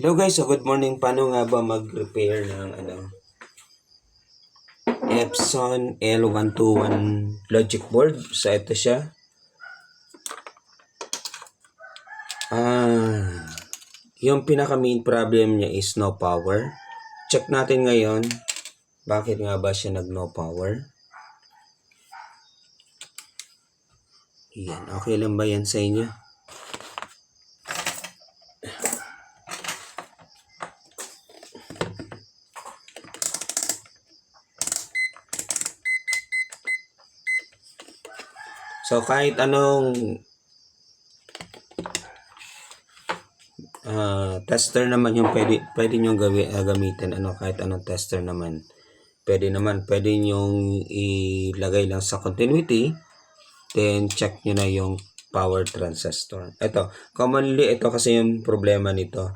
Hello guys, so good morning. Paano nga ba mag-repair ng Epson L121 logic board? So ito siya. Yung pinaka main problem niya is no power. Check natin ngayon, bakit nga ba siya nag no power? Yan, okay lang ba yan sa inyo? So kahit anong tester naman yung pwede nyo gamitin, kahit anong tester naman. Pwede nyong ilagay lang sa continuity, then check nyo na yung power transistor. Ito, commonly ito kasi yung problema nito.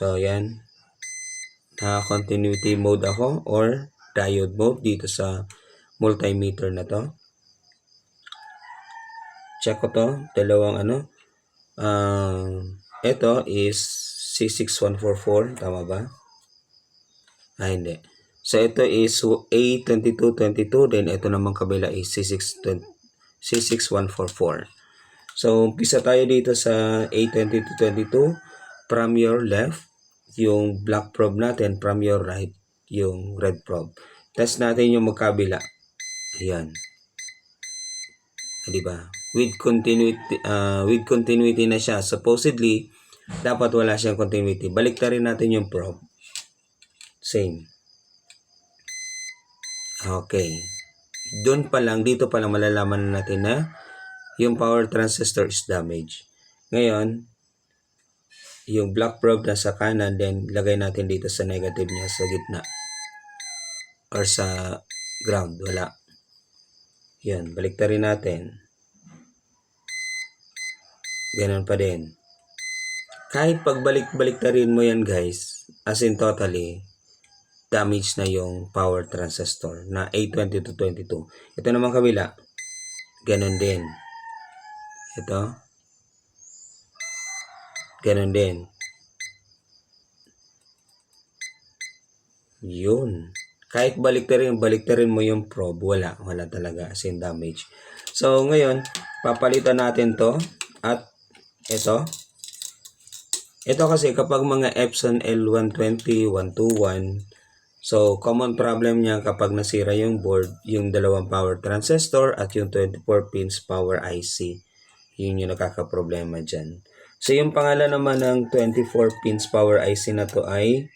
So yan, continuity mode ako or diode mode dito sa multimeter na to. Check ko to, dalawang ito is C6144, tama ba? Hindi. So ito is A2222, then ito naman kabila is C6144. So umpisa tayo dito sa A2222 from your left, yung black probe natin, from your right, yung red probe. Test natin yung magkabila. Ayan. Diba? With continuity na siya. Supposedly, dapat wala siyang continuity. Baliktarin natin yung probe. Same. Okay. Doon pa lang, dito pa lang malalaman natin na yung power transistor is damaged. Ngayon, yung black probe na sa kanan, then lagay natin dito sa negative niya sa gitna. Or sa ground. Wala. Yan. Baliktarin natin. Ganun pa din. Kahit pagbalik-baliktarin mo yan guys, as in totally, damage na yung power transistor na A2222. Ito naman kabila, ganun din. Ito, ganun din. Yun. Kahit baliktarin mo yung probe, wala talaga, as in damage. So ngayon, papalitan natin to at ito kasi kapag mga Epson L120, 121, so common problem niya kapag nasira yung board, yung dalawang power transistor at yung 24 pins power IC. Yun yung nakakaproblema dyan. So yung pangalan naman ng 24 pins power IC na to ay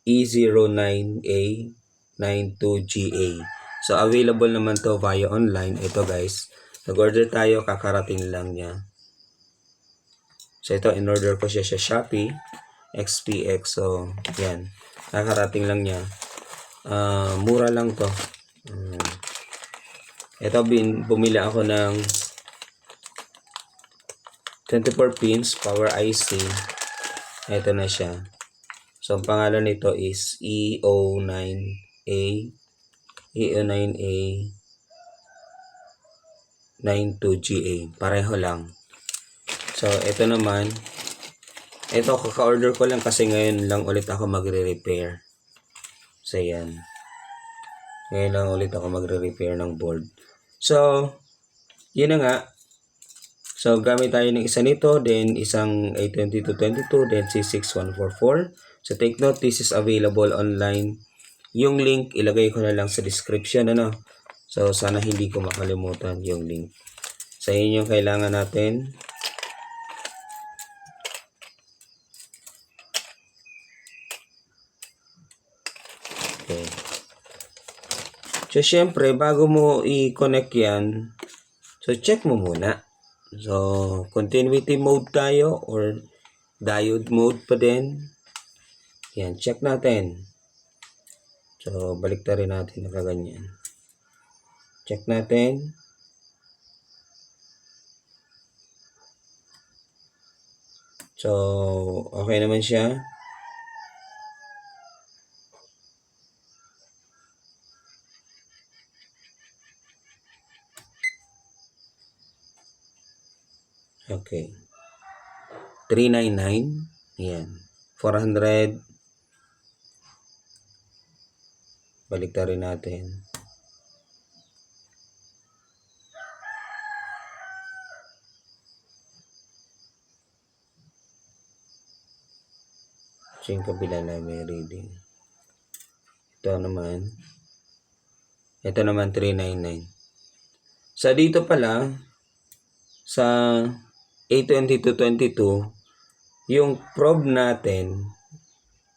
E09A92GA. So available naman to via online. Ito guys, nag-order tayo, kakarating lang niya. So ito, in-order ko siya sa Shopee, XPX. So yan, kakarating lang niya. Mura lang to. Ito, bumili ako ng 24 pins power IC. Ito na siya. So ang pangalan nito is E09A 92GA. Pareho lang. So ito naman, ito kaka-order ko lang kasi ngayon lang ulit ako magre-repair. So yan. Ngayon lang ulit ako magre-repair ng board. So yun na nga. So gamit tayo ng isa nito, then isang A2222, then C6144. So take note, this is available online. Yung link ilagay ko na lang sa description, So sana hindi ko makalimutan yung link. Sa inyo kailangan natin. Okay. So syempre bago mo i-connect yan, so check mo muna. So continuity mode tayo or diode mode pa din. Yan, check natin. So baliktarin natin na kaganyan. Check natin. So okay naman siya. Okay. 399. Yan. 400. Balik na rin natin. So, yung kabila na may reading. Ito naman 399. Sa dito pala, sa A2222, yung probe natin,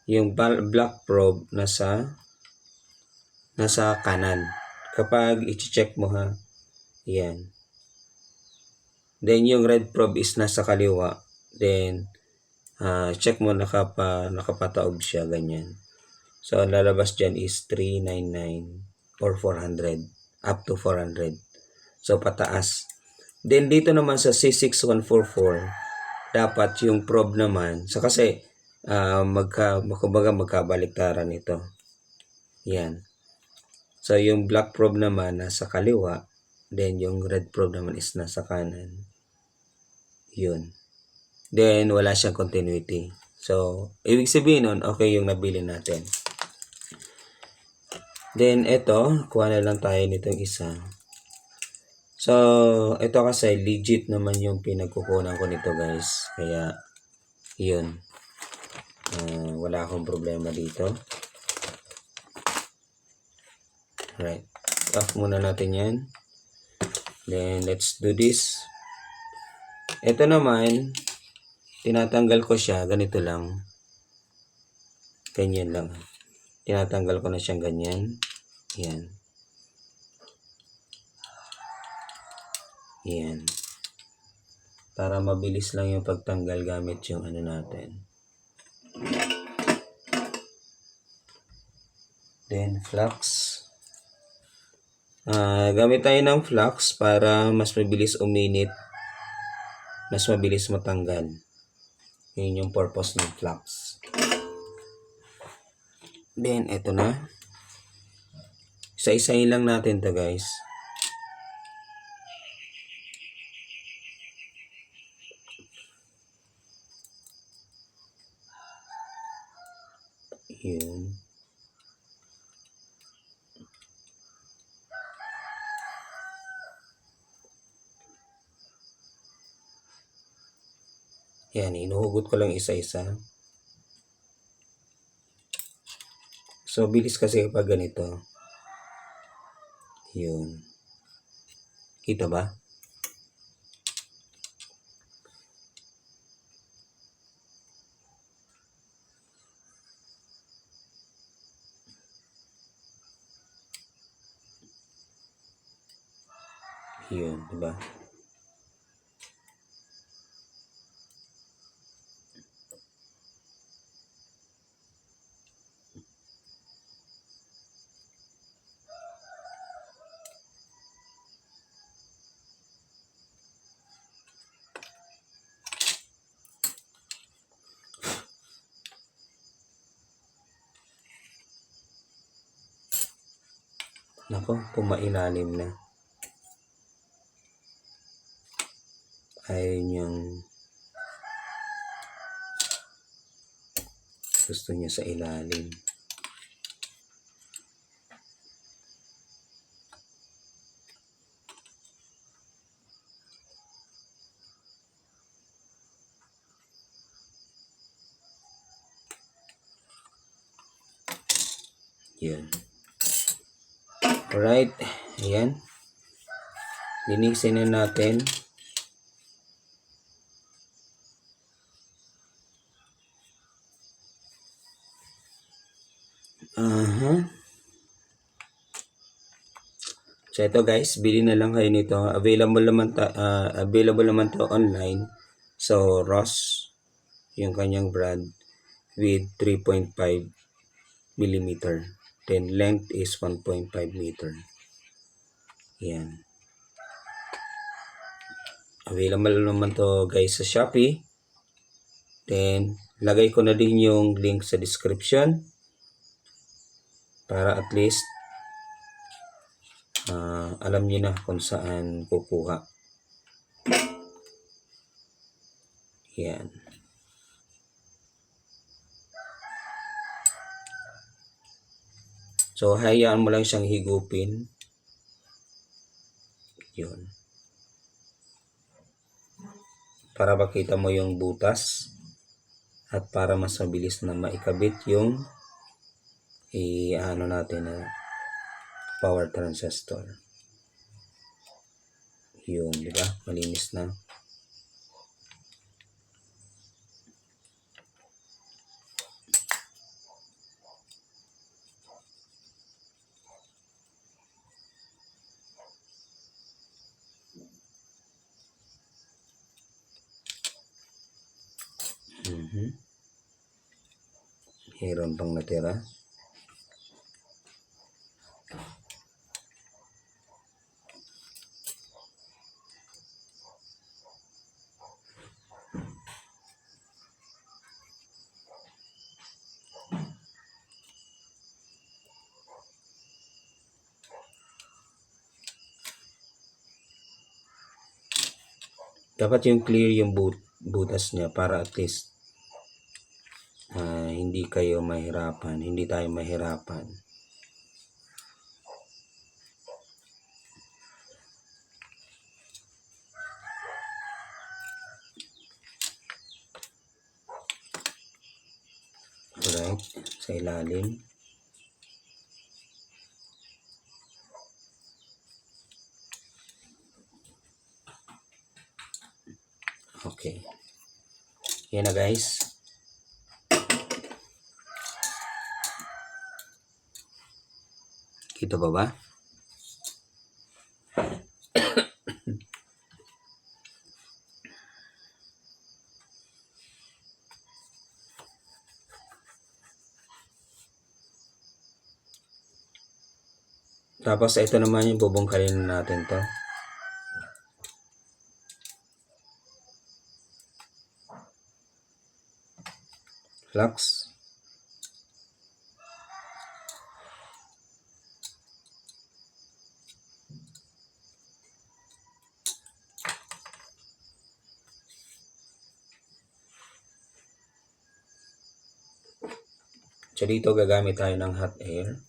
yung black probe, nasa kanan. Kapag i-check mo ha, yan. Then yung red probe is nasa kaliwa. Then check mo nakapataob siya, ganyan. So lalabas dyan is 399 or 400 up to 400. So pataas. Then dito naman sa C6144, dapat yung probe naman, so kasi magkabaliktaran ito. Yan. So yung black probe naman nasa kaliwa, then yung red probe naman is nasa kanan. Yun. Then wala siyang continuity. So ibig sabihin nun, okay yung nabili natin. Then ito, kuha na lang tayo nitong isa. So ito kasi legit naman yung pinagkukunan ko nito, guys. Kaya yun. Wala akong problema dito. Right. Off muna natin yan. Then let's do this. Ito naman, tinatanggal ko siya ganito lang. Ganyan lang. Tinatanggal ko na siyang ganyan. Yan. Yan. Para mabilis lang yung pagtanggal gamit yung ano natin. Then flux. Gamit tayo ng flux para mas mabilis uminit, mas mabilis matanggal. Yun yung purpose ng flux. Then eto na. Isa-isahin lang natin to, guys. Yun. Yan, inuhugot ko lang isa-isa. So, bilis kasi kapag ganito. Yun. Kita ba? Yun, diba? Nako, pumailalim na. Ayun yung gusto niya sa ilalim. Yun. Alright. Ayan. Linisin na natin. So ito, guys, bili na lang kayo nito. Available naman to online. So Ross yung kanyang brand with 3.5 mm. Then length is 1.5 meter. Yan. Available naman to, guys, sa Shopee. Then lagay ko na din yung link sa description para at least alam niyo na kung saan kukuha. Yan. So, hayaan mo lang siyang higupin. Yun. Para makita mo yung butas. At para mas mabilis na maikabit yung ano natin na power transistor. Yun, di ba? Malinis na. Meron pang natira. Dapat yung clear yung butas niya para at least hindi kayo mahirapan, hindi tayo mahirapan. Alright, sa ilalim. Okay. Yan na guys. Kita ba ba? Tapos ito naman yung bubungkalin natin to. Flux. So dito gagamit tayo ng hot air.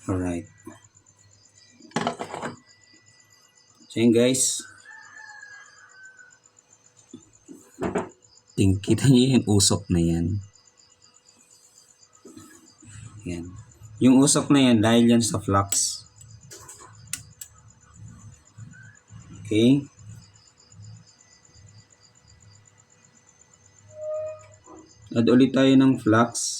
Alright. So yun guys. Kita niyo yung usok na yan. Yan. Yung usok na yan dahil yan sa flux. Okay. Add ulit tayo ng flux.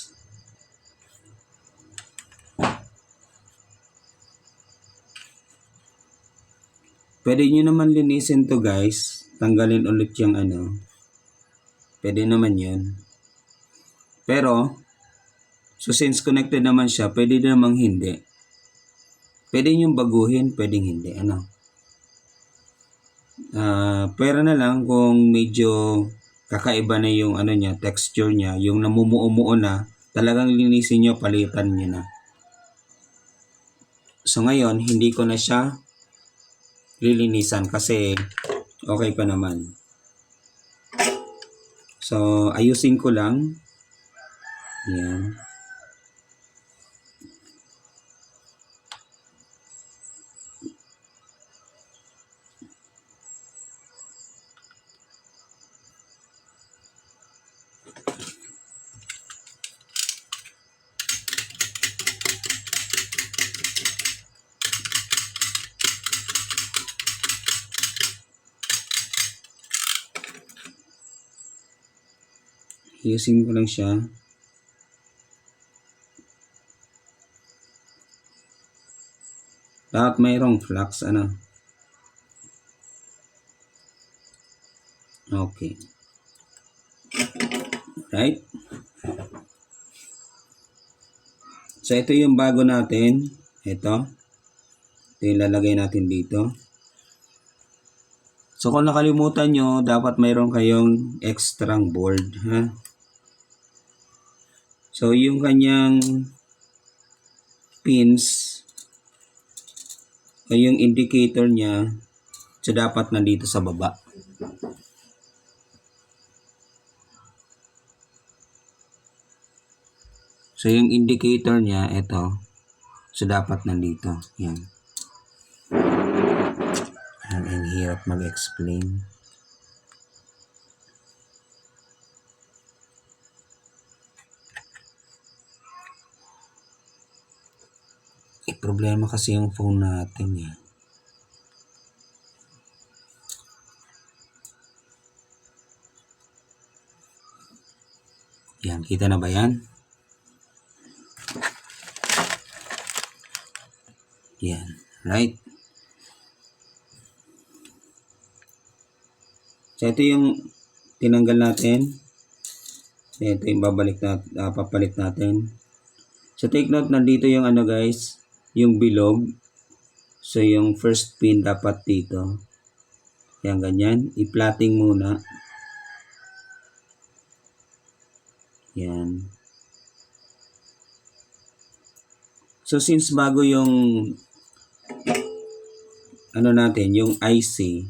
Pwede nyo naman linisin to guys. Tanggalin ulit yung ano. Pwede naman yun. Pero, So since connected naman siya, pwede namang hindi. Pwede niyong baguhin, pwedeng hindi. Ano? Pwera na lang kung medyo kakaiba na yung ano niya, texture niya, yung namumuo-muo na, talagang linisin niyo, palitan niyo na. So ngayon, hindi ko na siya lilinisan kasi okay pa naman. So ayusin ko lang. Yan. Ayusin ko lang siya. Dapat mayroong flux, ano? Okay. Right? So, ito yung bago natin. Ito yung lalagay natin dito. So, kung nakalimutan nyo, dapat mayroon kayong extrang board. Ha? So, yung kanyang pins o yung indicator niya, so dapat nandito sa baba. So, yung indicator niya, ito. So, dapat nandito. Yan. Ang hirap mag-explain. Problema kasi yung phone natin eh. Yan, kita na ba yan? Yan, right? So, ito yung tinanggal natin. Ito yung papalit natin. So, take note, nandito yung ano guys, yung bilog. So, yung first pin dapat dito. Yan, ganyan. I-plotting muna. Yan. So, since bago yung ano natin, yung IC.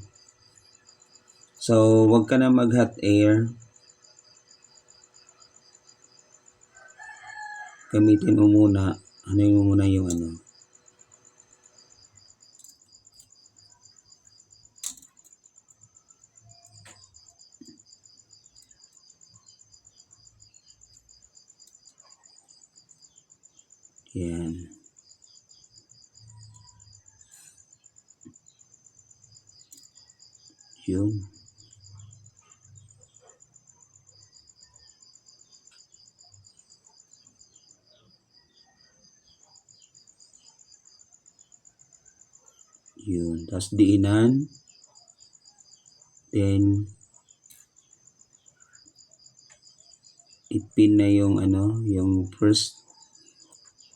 So, wag ka na mag-hot air. Gamitin mo muna. Ano yung muna yung ano. Yan. Yun. Yun. Tapos diinan. Then, ipin na yung ano, yung first,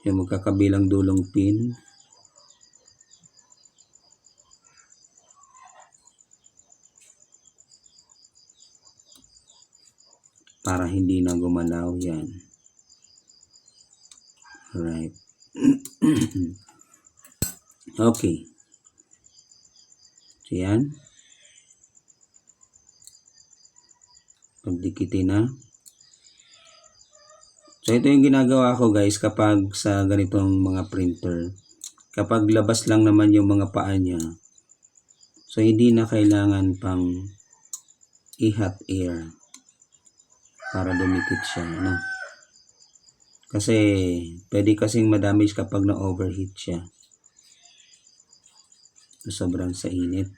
yung magkakabilang dulong pin. Para hindi na gumalaw yan. Alright. Okay. So yan. Pagdikitin na. So ito yung ginagawa ko guys kapag sa ganitong mga printer. Kapag labas lang naman yung mga paa niya. So hindi na kailangan pang i-hot air para dumikit siya. Ano? Kasi pwede kasing madamage kapag na-overheat siya. Sobrang sa init.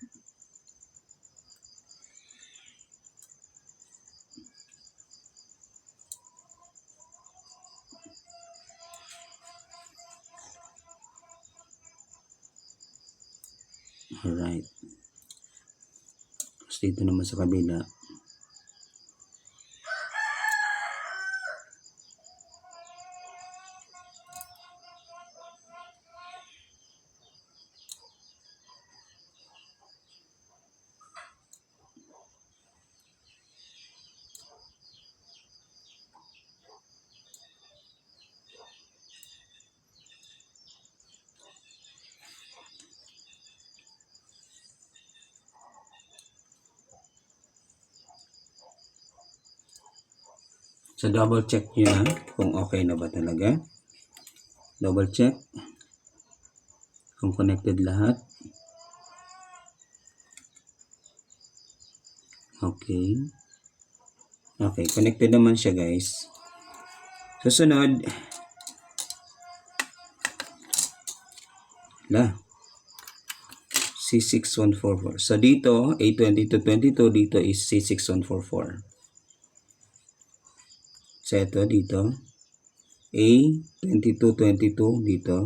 Alright. Tapos dito naman sa kabila. So, double check nyo na kung okay na ba talaga. Double check kung connected lahat. Okay. Okay, connected naman siya guys. Susunod. C6144. So dito, A2222, dito is C6144. So ito dito, A2222 dito.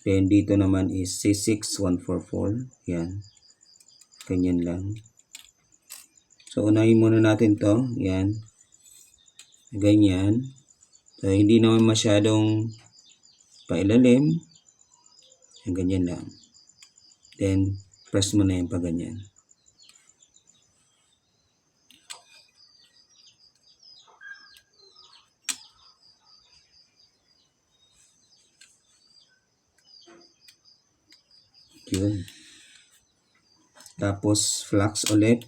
Then dito naman is C6144. Yan. Ganyan lang. So unahin muna natin to. Yan. Ganyan. So hindi naman masyadong pailalim. Yan, ganyan lang. Then press mo na yung pag ganyan. Yun. Tapos flux ulit.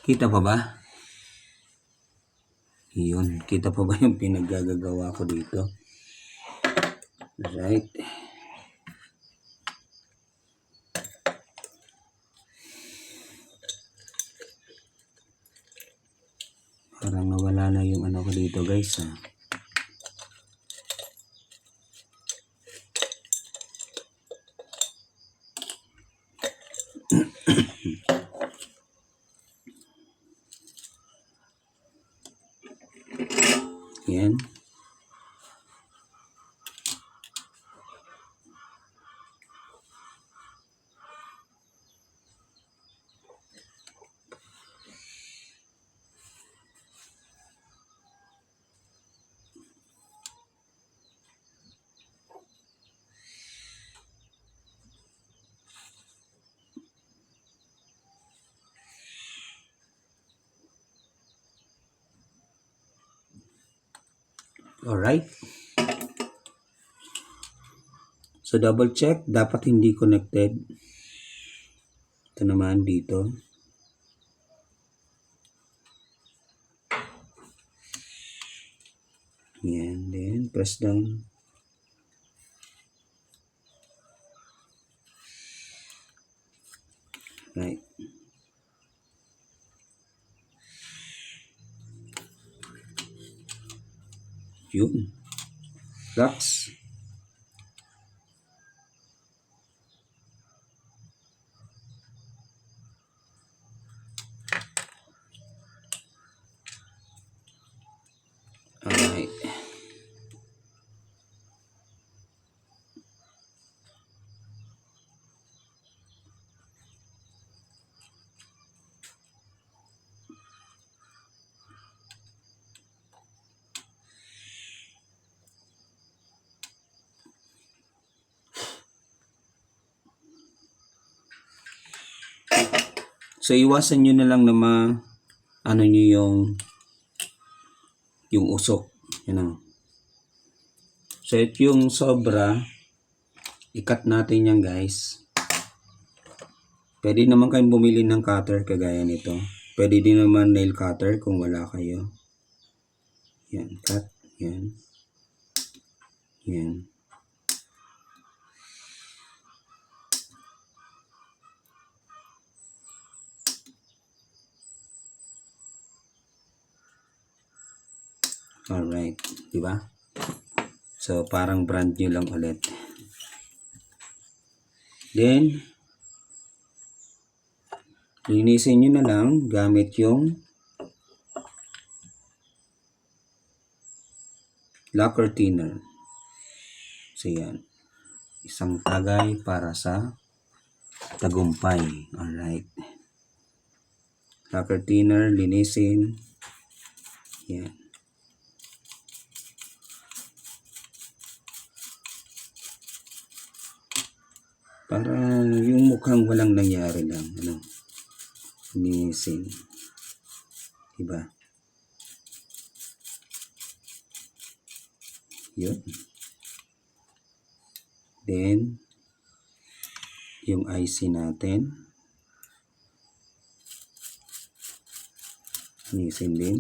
Kita pa ba? Yun. Kita pa ba yung pinaggagawa ko dito? Right. Parang nawala na yung ano ko dito guys ha. Yan. Alright. So double check. Dapat hindi connected. Ito naman dito. Yan. Then press down. Right. Yun. Flux. Alright. So iwasan nyo na lang na ano nyo yung usok. Yan o. So ito yung sobra. I-cut natin yan guys. Pwede naman kayong bumili ng cutter kagaya nito. Pwede din naman nail cutter kung wala kayo. Yan. Cut. Yan. Yan. Alright. Diba? So, parang brand new lang ulit. Then, linisin nyo na lang gamit yung lacquer thinner. So, yan. Isang tagay para sa tagumpay. Alright. Lacquer thinner, linisin. Yan. Para yung mukhang walang nangyari lang. Ano? Linisin. Diba? Yun. Then, yung IC natin. Linisin din.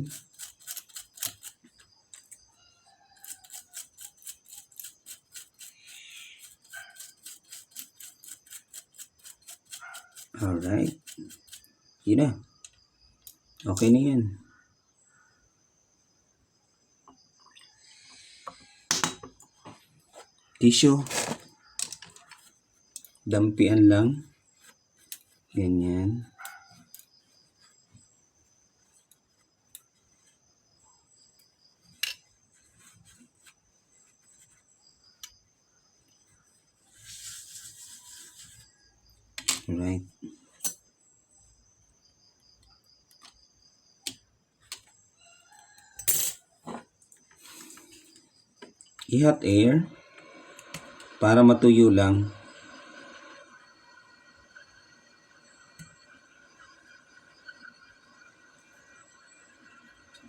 Alright. Yun na. Okay na yan. Tissue. Dampian lang. Ganyan. Alright. I-hot air para matuyo lang.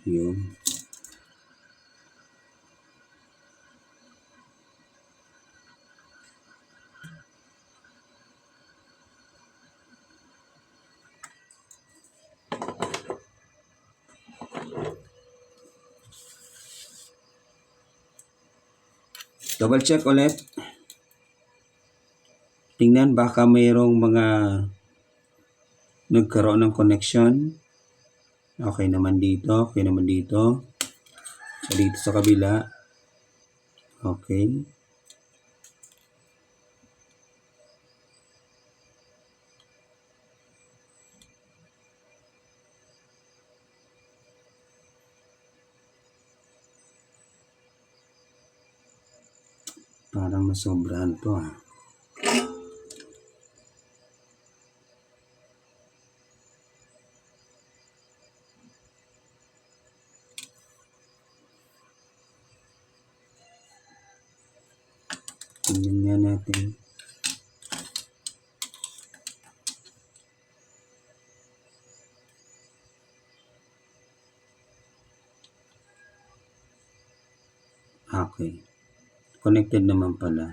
Yun. Double check ulit. Tingnan baka mayroong mga nagkaroon ng connection. Okay naman dito. Okay naman dito. So, dito sa kabila. Okay. Parang masobrahan to ah. Tingnan nga natin. Okay. Connected naman pala.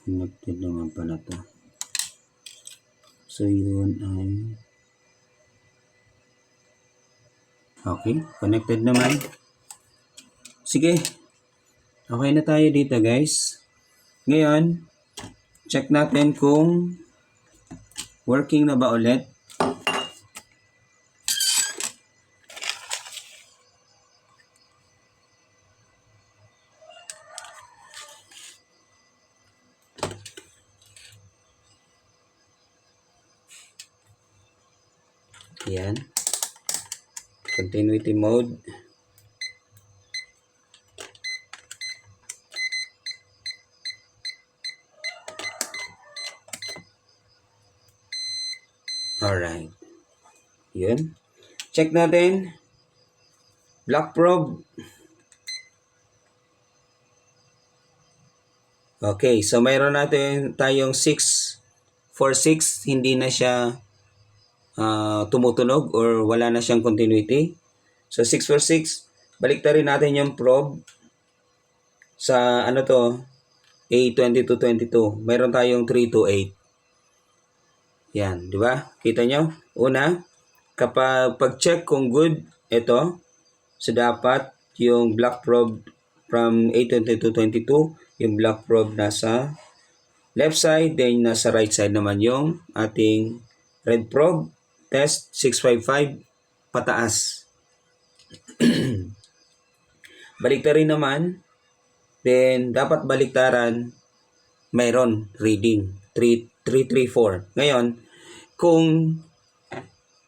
Connected naman pala to. So, yun ay... Okay. Connected naman. Sige. Okay na tayo dito guys. Ngayon, check natin kung working na ba ulit. Yan. Continuity mode. Alright. Yun. Check natin. Black probe. Okay. So, mayroon natin tayong 646. Hindi na siya tumutunog or wala na siyang continuity. So, 646. Baliktarin natin yung probe sa ano to, A2222. Mayroon tayong 328. Yan, di ba? Kita nyo? Una, kapag pag-check kung good, ito, so dapat yung black probe from A2222, yung black probe nasa left side, then nasa right side naman yung ating red probe. Test 655 pataas. Baliktarin naman, then dapat baliktaran mayroon reading 334. Ngayon, kung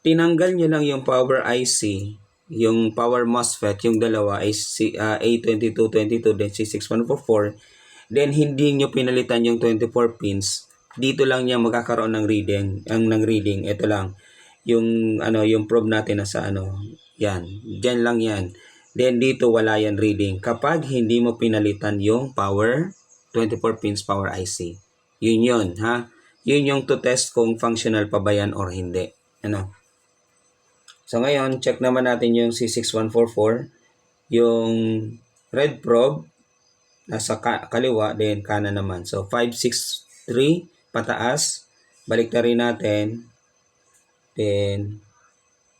tinanggal nyo lang yung power IC, yung power MOSFET, yung dalawa ay A2222 then C6144, then hindi nyo pinalitan yung 24 pins, dito lang niya magkakaroon ng reading. Ng reading, ito lang. Yung yung probe natin nasa yan. Diyan lang yan. Then dito wala yan reading kapag hindi mo pinalitan yung power 24 pins power IC. Yun ha. Yun yung to test kung functional pa ba yan or hindi. So ngayon, check naman natin yung C6144, yung red probe nasa kaliwa, then kanan naman. So 563 pataas. Balik na rin natin. Then,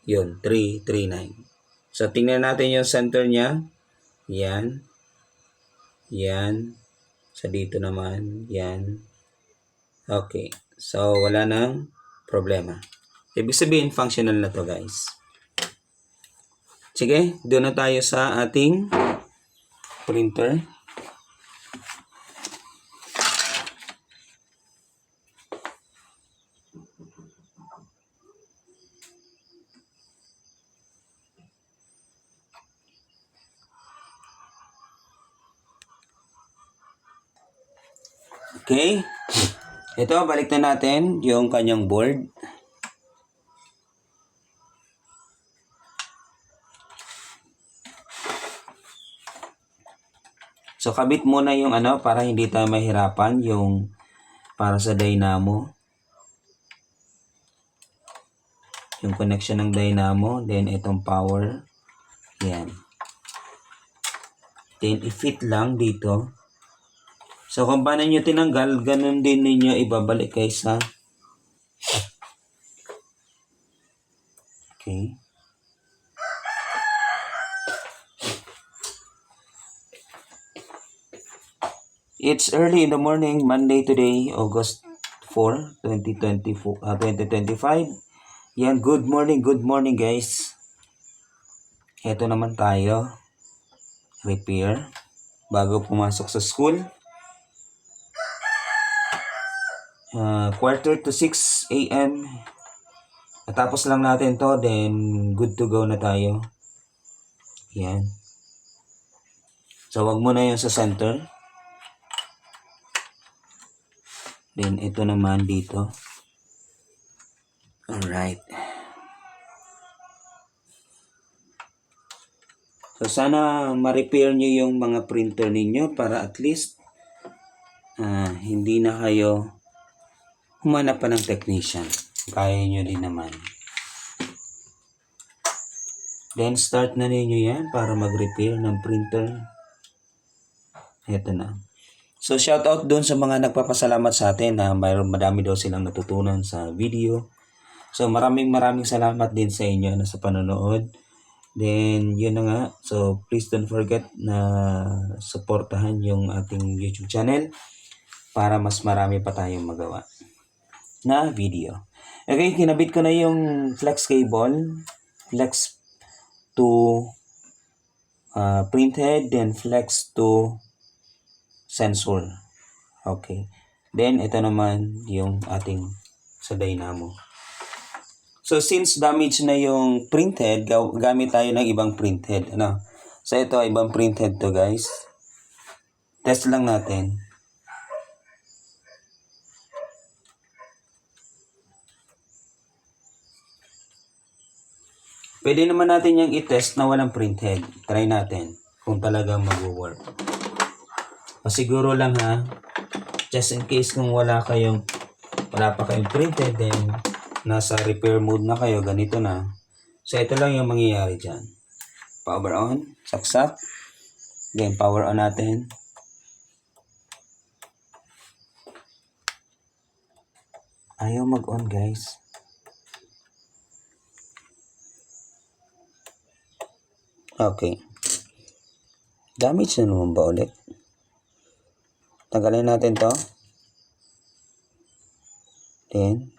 yun, 339. So, tingnan natin yung center niya. Yan. Yan. Sa dito naman. Yan. Okay. So, wala nang problema. Ibig sabihin, functional na to guys. Sige, doon na tayo sa ating printer. Okay. Ito, balik na natin yung kanyang board. So, kabit muna yung para hindi tayo mahirapan yung para sa dynamo. Yung connection ng dynamo. Then, itong power. Yan. Then, i-fit lang dito. So, kung paano nyo tinanggal, ganun din ninyo ibabalik guys ha. Okay. It's early in the morning, Monday today, August 4, 2025. Yan, good morning guys. Ito naman tayo. Repair. Bago pumasok sa school. 5:45 a.m. Natapos lang natin to, then good to go na tayo. Yan. So, wag mo na yung sa center. Then, ito naman dito. Alright. So, sana ma-repair nyo yung mga printer ninyo para at least hindi na kayo humanap pa ng technician. Kaya nyo din naman. Then, start na ninyo yan para mag-repair ng printer. Ito na. So, shout out doon sa mga nagpapasalamat sa atin na madami daw silang natutunan sa video. So, maraming salamat din sa inyo sa panonood. Then, yun na nga. So, please don't forget na supportahan yung ating YouTube channel para mas marami pa tayong magawa na video. Okay, kinabit ko na yung flex cable. Flex to printhead, then flex to sensor. Okay. Then, ito naman yung ating sa dynamo. So, since damage na yung printhead, gamit tayo ng ibang printhead. So, ito, ibang printhead to guys. Test lang natin. Pwede naman natin yung i-test na walang printhead. Try natin kung talagang mag-work. Pasiguro lang ha, just in case kung wala pa kayong printed, then nasa repair mode na kayo, ganito na. So, ito lang yung mangyayari dyan. Power on, saksak. Then, power on natin. Ayaw mag-on guys. Okay. Damage na naman ba ulit? Tanggalin natin to. Then,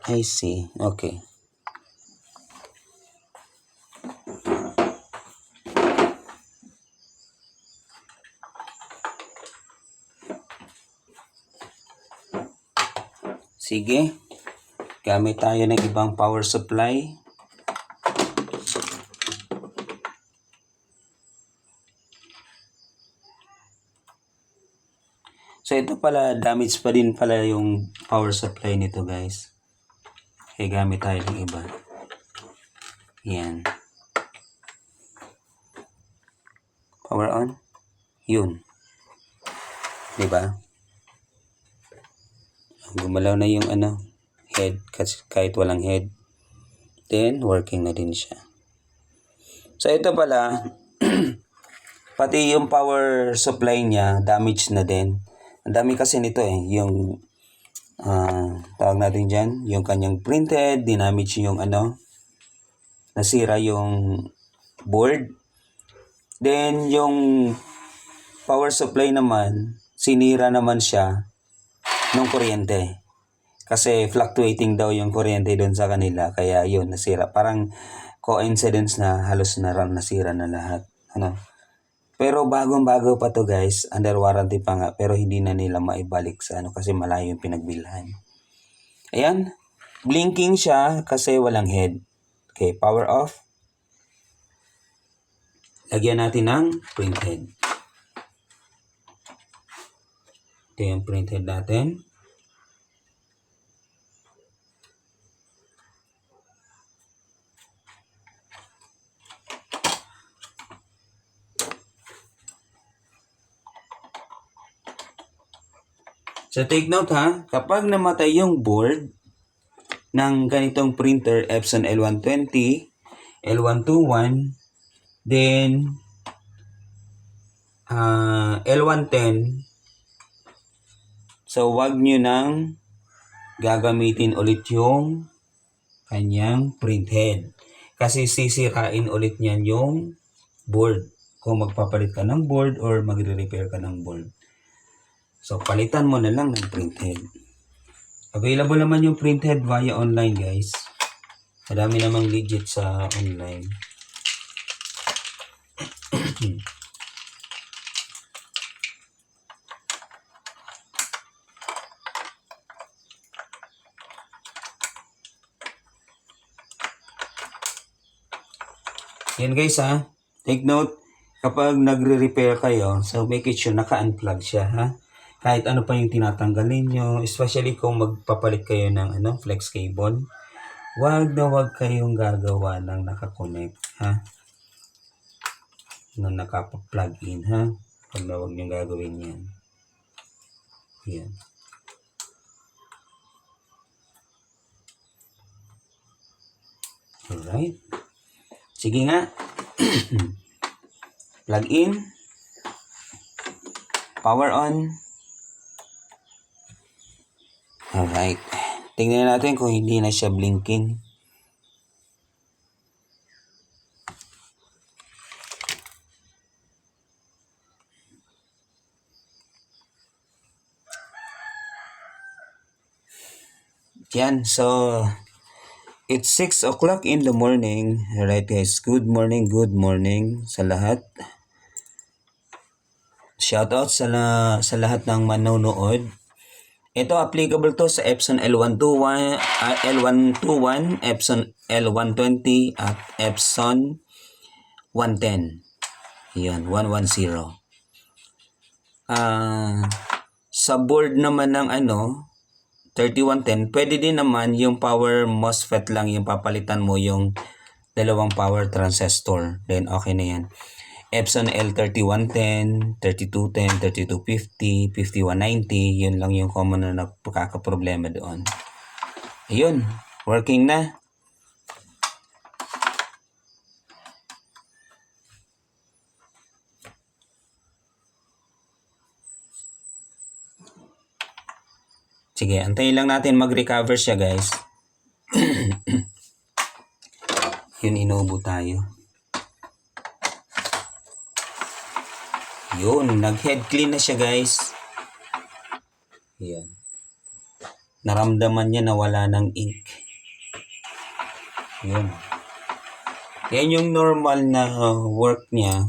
I see. Okay. Sige. Gamit tayo ng ibang power supply. So, ito pala, damage pa din pala yung power supply nito, guys. Kaya gamit tayo ng iba. Yan. Power on. Yun. Diba? Gumalaw na yung head, kahit walang head. Then, working na din siya. So, ito pala, Pati yung power supply niya, damage na din. Ang dami kasi nito yung tawag natin dyan, yung kanyang printhead, dinamage yung nasira yung board. Then, yung power supply naman, sinira naman siya ng kuryente. Kasi fluctuating daw yung kuryente doon sa kanila, kaya yun, nasira. Parang coincidence na halos nasira na lahat. Pero bagong-bago pa to guys, under warranty pa nga, pero hindi na nila maibalik sa kasi malayo yung pinagbilhan. Ayan, blinking siya kasi walang head. Okay, power off. Lagyan natin ng printhead. Ito yung printhead natin. So take note ha, kapag namatay yung board ng ganitong printer Epson L120, L121, then L110, so wag nyo nang gagamitin ulit yung kanyang printhead. Kasi sisirain ulit niyan yung board. Kung magpapalit ka ng board or magre-repair ka ng board. So, palitan mo na lang ng printhead. Available naman yung printhead via online, guys. Madami namang legit sa online. Yan guys ha. Take note, kapag nagre-repair kayo, so make it sure naka-unplug siya ha. Kahit ano pa yung tinatanggalin nyo, especially kung magpapalit kayo ng flex cable, wag kayong gagawa ng nakakonect ha. Nung nakapa-plug in ha. Wag nyo gagawin yan. Yan. Alright. Sige nga. Plug in. Power on. Alright. Tingnan natin kung hindi na siya blinking. Yan. So, it's 6 o'clock in the morning. Alright guys. Good morning sa lahat. Shoutout sa lahat ng manonood. Ito applicable to sa Epson L121, Epson L120 at Epson 110. Yan, 110. Sa board naman ng 3110, pwede din naman yung power MOSFET lang yung papalitan mo, yung dalawang power transistor. Then okay na yan. Epson L3110, 3210, 3250, 5190, yun lang yung common na nagkakaproblema doon. Ayun, working na. Sige, antayin lang natin mag-recover siya guys. Yun, inuubo tayo. Yun, nag-head clean na siya guys. Yan. Naramdaman niya na wala ng ink. Yun. Yan yung normal na work niya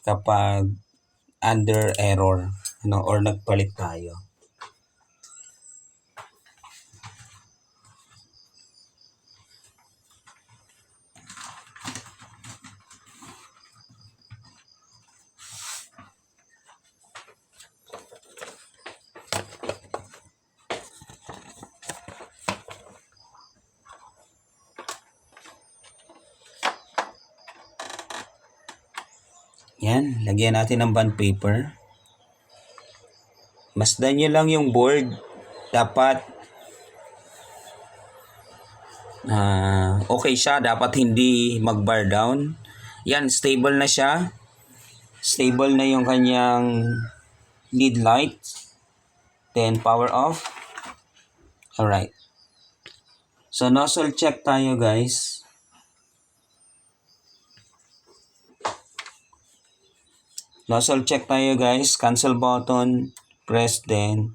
kapag under error or nagpalit tayo. Yan, lagyan natin ng bond paper. Masdan nyo lang yung board. Dapat okay siya. Dapat hindi mag-bar down. Yan, stable na siya. Stable na yung kanyang lead light. Then power off. Alright. So nozzle check tayo guys. Nozzle check tayo guys. Cancel button. Press then.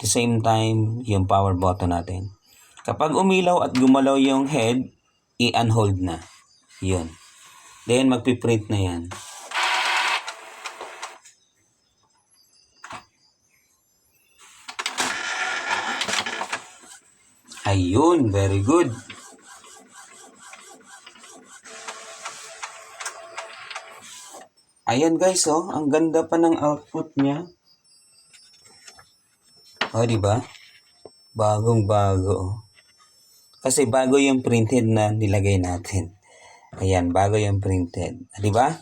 At the same time, yung power button natin. Kapag umilaw at gumalaw yung head, i-unhold na. Yun. Then magpiprint na yan. Ayun, very good. Ayan guys, oh, ang ganda pa ng output niya. Oh, di ba? Bagong-bago. Oh. Kasi bago yung printed na nilagay natin. Ayan, bago yung printed. Di ba?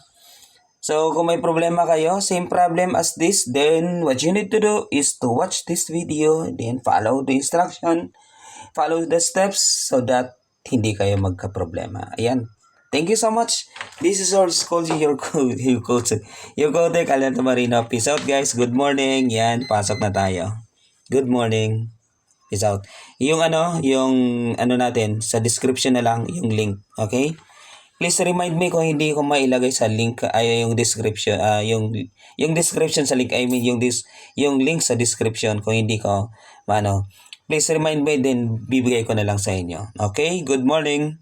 So, kung may problema kayo, same problem as this, then what you need to do is to watch this video, then follow the instruction, follow the steps so that hindi kayo magka-problema. Ayan. Thank you so much. This is your Codec Alberto Marino. Peace out guys. Good morning. Yan, pasok na tayo. Good morning. Peace out. Yung natin, sa description na lang yung link. Okay? Please remind me kung hindi ko mailagay sa link yung description yung description sa link, I mean yung link sa description kung hindi ko please remind me, then bibigay ko na lang sa inyo. Okay? Good morning.